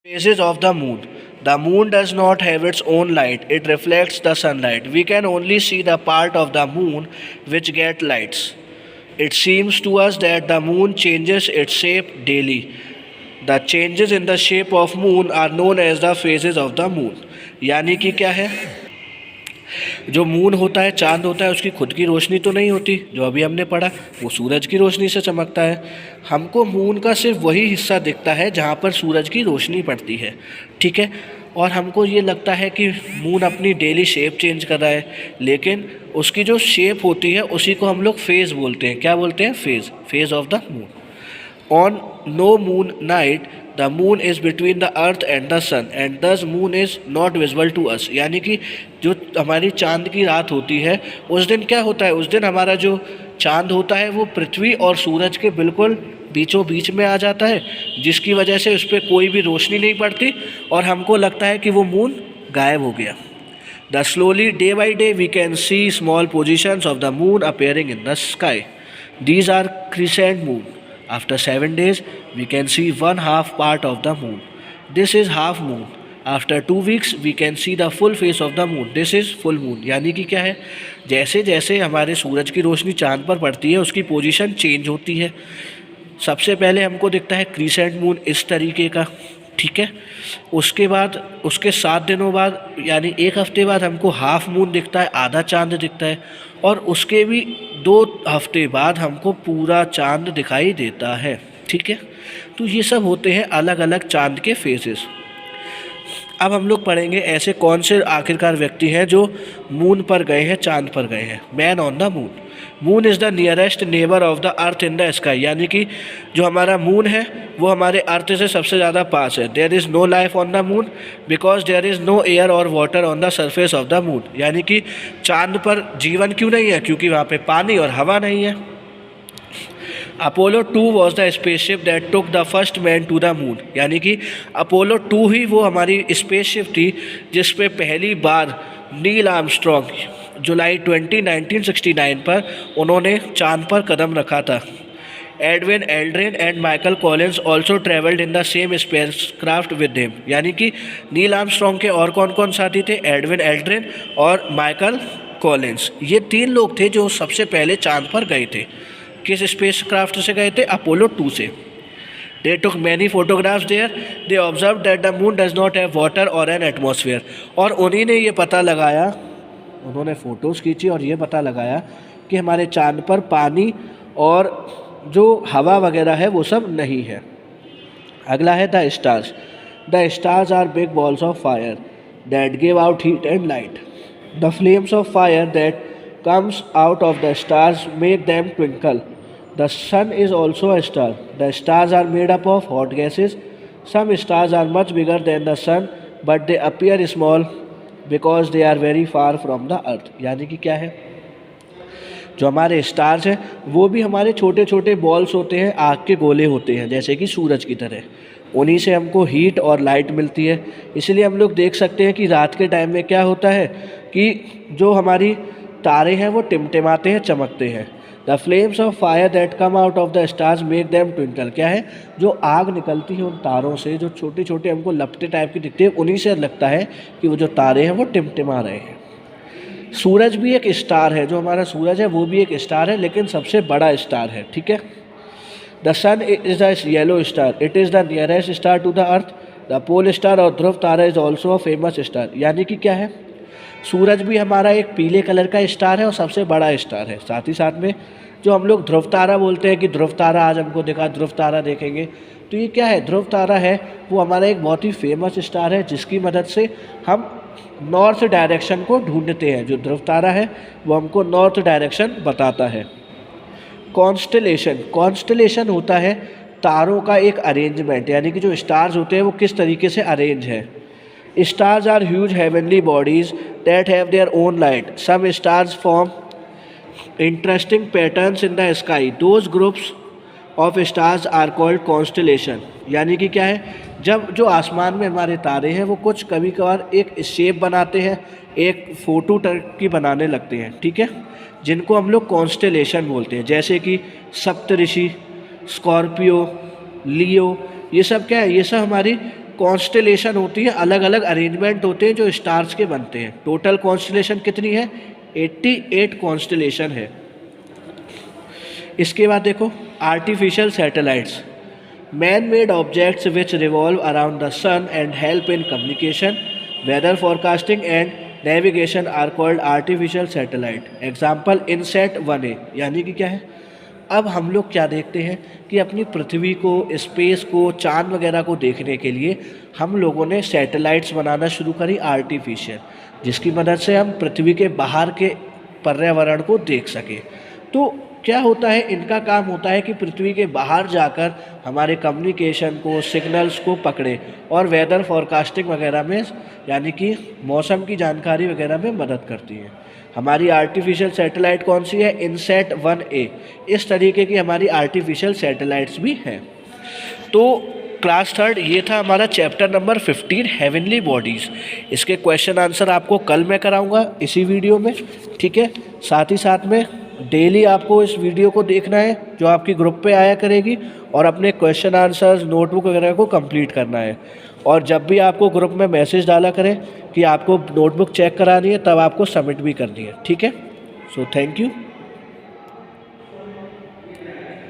Phases of the moon. The moon does not have its own light, it reflects the sunlight. We can only see the part of the moon which get lights. It seems to us that the moon changes its shape daily. The changes in the shape of moon are known as the phases of the moon. यानी कि क्या है, जो moon होता है, चांद होता है, उसकी खुद की रोशनी तो नहीं होती, जो अभी हमने पढ़ा, वो सूरज की रोशनी से चमकता है। हमको मून का सिर्फ वही हिस्सा दिखता है जहाँ पर सूरज की रोशनी पड़ती है, ठीक है। और हमको ये लगता है कि मून अपनी डेली शेप चेंज कर रहा है, लेकिन उसकी जो शेप होती है उसी को हम लोग फेज़ बोलते हैं। क्या बोलते हैं? Phase of the moon. On no moon night the moon is between the earth and the sun and this moon is not visible to us. यानी कि जो हमारी चांद की रात होती है उस दिन क्या होता है, उस दिन हमारा जो चांद होता है वो पृथ्वी और सूरज के बिल्कुल बीचों बीच में आ जाता है, जिसकी वजह से उस पर कोई भी रोशनी नहीं पड़ती और हमको लगता है कि वो मून गायब हो गया। The slowly day by day we can see small positions of the moon appearing in the sky. These are crescent moon. After 7 days, we can see one half part of the moon. This is half moon. After 2 weeks, we can see the full face of the moon. This is full moon. यानी कि क्या है, जैसे जैसे हमारे सूरज की रोशनी चांद पर पड़ती है उसकी पोजीशन चेंज होती है। सबसे पहले हमको दिखता है क्रीसेंट मून इस तरीके का, ठीक है। उसके बाद उसके 7 दिनों बाद यानी 1 हफ्ते बाद हमको हाफ मून दिखता है, आधा चांद दिखता है, और उसके भी 2 हफ्ते बाद हमको पूरा चांद दिखाई देता है, ठीक है। तो ये सब होते हैं अलग अलग चांद के फेजेस। अब हम लोग पढ़ेंगे ऐसे कौन से आखिरकार व्यक्ति हैं जो मून पर गए हैं, चांद पर गए हैं। Man on the moon. Moon is the nearest neighbour of the earth in the sky. यानी कि जो हमारा मून है वो हमारे अर्थ से सबसे ज़्यादा पास है। There is no life on the moon because there is no air और water on the surface of the moon. यानी कि चांद पर जीवन क्यों नहीं है? क्योंकि वहाँ पे पानी और हवा नहीं है। Apollo 2 was the spaceship that took the first man to the moon. यानी कि अपोलो 2 ही वो हमारी स्पेसशिप थी जिस पे पहली बार नील आर्मस्ट्रॉन्ग जुलाई 20, 1969 पर उन्होंने चांद पर कदम रखा था। Edwin Aldrin and Michael Collins also travelled in the same spacecraft with him. यानी कि नील आर्मस्ट्रॉन्ग के और कौन कौन साथी थे? एडविन एल्ड्रिन और माइकल कॉलिंस। ये 3 लोग थे जो सबसे पहले चांद पर गए थे। किस स्पेसक्राफ्ट से गए थे? अपोलो 2 से। They took many photographs there. They observed that the moon does not have water or an atmosphere. और उन्हीं ने ये पता लगाया, उन्होंने फ़ोटोज़ खींची और ये पता लगाया कि हमारे चांद पर पानी और जो हवा वगैरह है वो सब नहीं है। अगला है the stars. The stars are big balls of fire that give out heat and light. The flames of fire that comes out of the stars make them twinkle. The sun is also a star. The stars are made up of hot gases. Some stars are much bigger than the sun, but they appear small because they are very far from the earth. यानी कि क्या है, जो हमारे stars हैं वो भी हमारे छोटे छोटे बॉल्स होते हैं, आग के गोले होते हैं, जैसे कि सूरज की तरह। उन्हीं से हमको हीट और लाइट मिलती है। इसलिए हम लोग देख सकते हैं कि रात के टाइम में क्या होता है कि जो हमारी तारे हैं वो टिमटिमाते हैं, चमकते हैं। The flames of fire that come out of the stars make them twinkle. क्या है, जो आग निकलती है उन तारों से, जो छोटे छोटे हमको लपटे टाइप की दिखते हैं, उन्हीं से लगता है कि वो जो तारे हैं वो टिमटिमा रहे हैं। सूरज भी एक स्टार है, जो हमारा सूरज है वो भी एक स्टार है, लेकिन सबसे बड़ा स्टार है, ठीक है। The sun is the yellow star, it is the nearest star to the earth. The pole star और ध्रुव तारा is also a famous star. यानी कि क्या है, सूरज भी हमारा एक पीले कलर का स्टार है और सबसे बड़ा स्टार है। साथ ही साथ में जो हम लोग ध्रुव तारा बोलते हैं कि ध्रुव तारा आज हमको दिखा, ध्रुव तारा देखेंगे, तो ये क्या है, ध्रुव तारा है वो हमारा एक बहुत ही फेमस स्टार है जिसकी मदद से हम नॉर्थ डायरेक्शन को ढूंढते हैं। जो ध्रुव तारा है वो हमको नॉर्थ डायरेक्शन बताता है। कॉन्स्टलेशन होता है तारों का एक अरेंजमेंट, यानी कि जो स्टार्स होते हैं वो किस तरीके से अरेंज है। Stars are huge heavenly bodies that have their own light. Some stars form interesting patterns in the sky. Those groups of stars are called constellation. यानी कि क्या है, जब जो आसमान में हमारे तारे हैं वो कुछ कभी कभार एक शेप बनाते हैं, एक फोटो टाइप की बनाने लगते हैं, ठीक है, जिनको हम लोग कॉन्स्टेलेशन बोलते हैं। जैसे कि सप्तऋषि, स्कॉर्पियो, लियो, ये सब क्या है, ये सब हमारी कॉन्स्टेलेशन होती है, अलग अलग अरेंजमेंट होते हैं जो स्टार्स के बनते हैं। टोटल कॉन्स्टेलेशन कितनी है? 88 कॉन्स्टेलेशन है। इसके बाद देखो artificial satellites, man made objects which revolve around the sun and help in communication, weather forecasting and navigation are called artificial satellite. Example INSAT 1A, यानी कि क्या है, अब हम लोग क्या देखते हैं कि अपनी पृथ्वी को, स्पेस को, चांद वगैरह को देखने के लिए हम लोगों ने सैटेलाइट्स बनाना शुरू करी आर्टिफिशियल, जिसकी मदद से हम पृथ्वी के बाहर के पर्यावरण को देख सकें। तो क्या होता है, इनका काम होता है कि पृथ्वी के बाहर जाकर हमारे कम्युनिकेशन को, सिग्नल्स को पकड़े और वेदर फॉरकास्टिंग वगैरह में, यानी कि मौसम की जानकारी वगैरह में मदद करती है। हमारी आर्टिफिशियल सैटेलाइट कौन सी है? INSAT 1A। इस तरीके की हमारी आर्टिफिशियल सैटेलाइट्स भी हैं। तो क्लास थर्ड ये था हमारा चैप्टर नंबर 15 हेवनली बॉडीज़। इसके क्वेश्चन आंसर आपको कल मैं कराऊंगा इसी वीडियो में, ठीक है। साथ ही साथ में डेली आपको इस वीडियो को देखना है जो आपकी ग्रुप पे आया करेगी, और अपने क्वेश्चन आंसर्स, नोटबुक वगैरह को कंप्लीट करना है। और जब भी आपको ग्रुप में मैसेज डाला करें कि आपको नोटबुक चेक करानी है, तब आपको सबमिट भी करनी है, ठीक है। So thank you.